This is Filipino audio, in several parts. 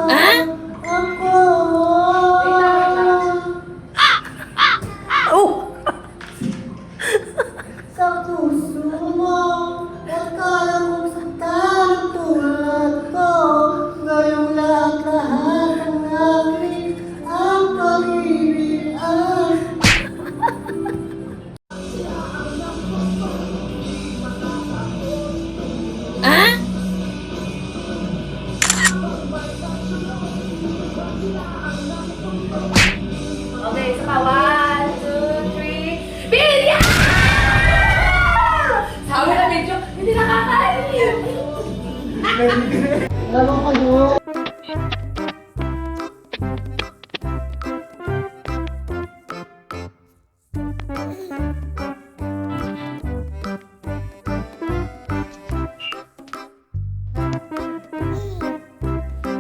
Ah? Oh! Sa puso mo, at kaya mong saktan ang tulad ko. Ngayong lahat-lahat ng akin, ang pag-ibig ay Ah? Okay, isa pa. 1, 2, 3. Bilya! Sabi na medyo, hindi nakakain. Lalong kayo.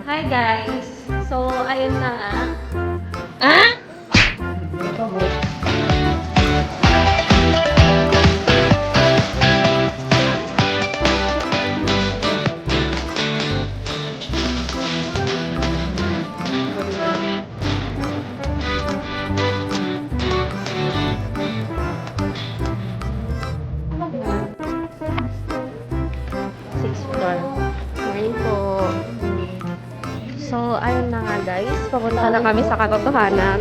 Hi guys! So, ayun na nga. Ah? Sixth floor. Morning po. So, ayun na nga guys. Papunta na kami sa katotohanan.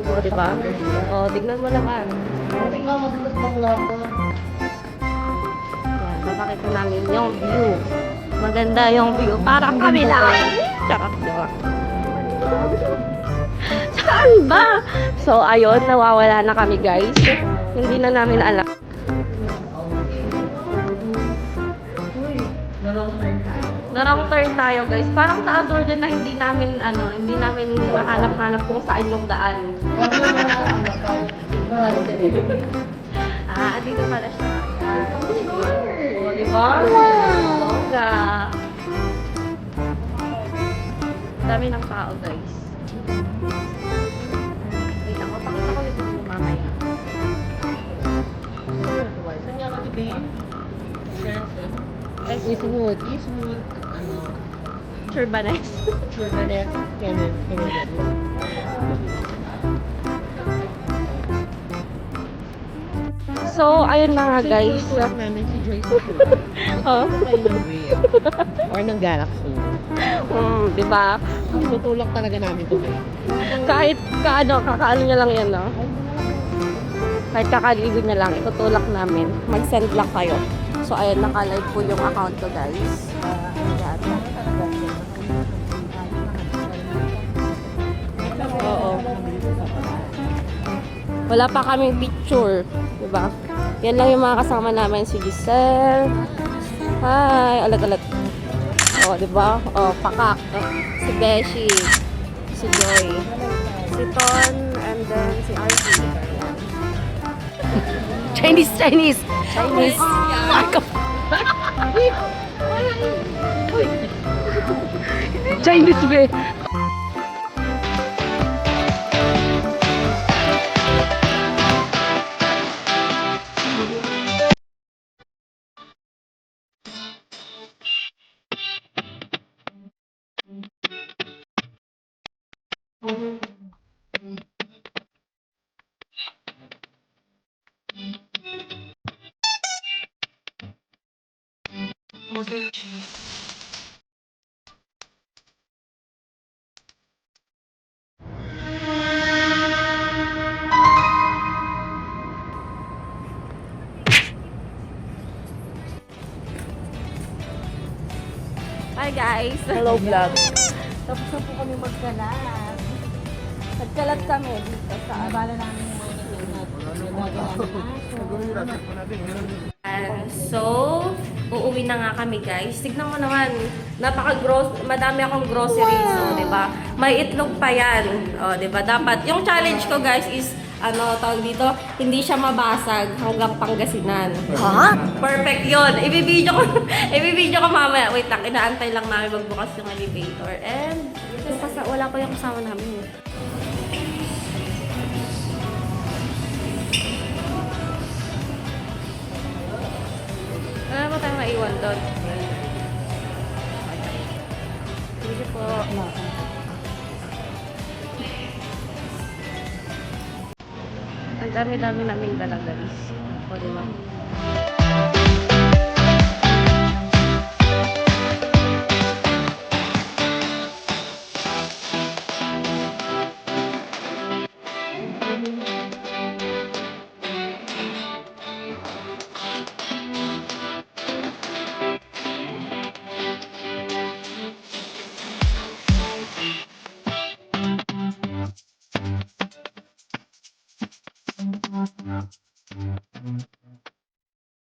O, diba? O, tignan mo naman. Hindi nga madalas bang lapa. Yan, napakita namin yung view. Maganda yung view. Parang kami lang. Charot joke. Saan ba? So, ayun. Nawawala na kami guys. Hindi na namin alam. Narang turn tayo guys. Parang sa din na hindi namin mahanap-hanap kung saan yung daan. Ah, dito pala siya. O, diba? Bongga. Dami ng tao guys. Wait ako, pakita ko yung mamaya. Saan nga kami din? Eastwood. Eastwood. Turbanes. Turbanet. Kenneth. So, ayun na nga guys. Tulak namin si Joyce. Oh. Kayo ng Wave. Or ng Galaxy. Diba? Tutulak talaga namin ito. Kahit kakaano niya lang yan, no? Kahit kakaligo niya lang, itutulak namin. Mag-send lang kayo. So, ayun, naka-live po yung account ko, guys. Ayan. Oo. Wala pa kaming picture. Diba? Yan lang yung mga kasama namin. Si Giselle. Hi! Alat-alat. O, diba? O, Pakak. Si Beshi. Si Joy. Si Ton. And then si RC. Ayan. Chinese! Chinese. Chinese be! Hi guys! Hello vlog. Tapos na po kami magkalat. Nagkalat kami dito sa abala namin yung So, uuwi na nga kami guys. Tignan mo naman, madami akong groceries, wow. Di ba? May itlog pa yan. O, di ba? Dapat, yung challenge ko guys is, tawag dito, hindi siya mabasag hanggang Pangasinan. Ha? Perfect yun. Ibibidyo ko mamaya. Wait lang, inaantay lang namin magbukas yung elevator. And, wala pa yung kasama namin. Wala pa tayong maiwan doon. po. Ang dami-dami namin dala guys. O, diba?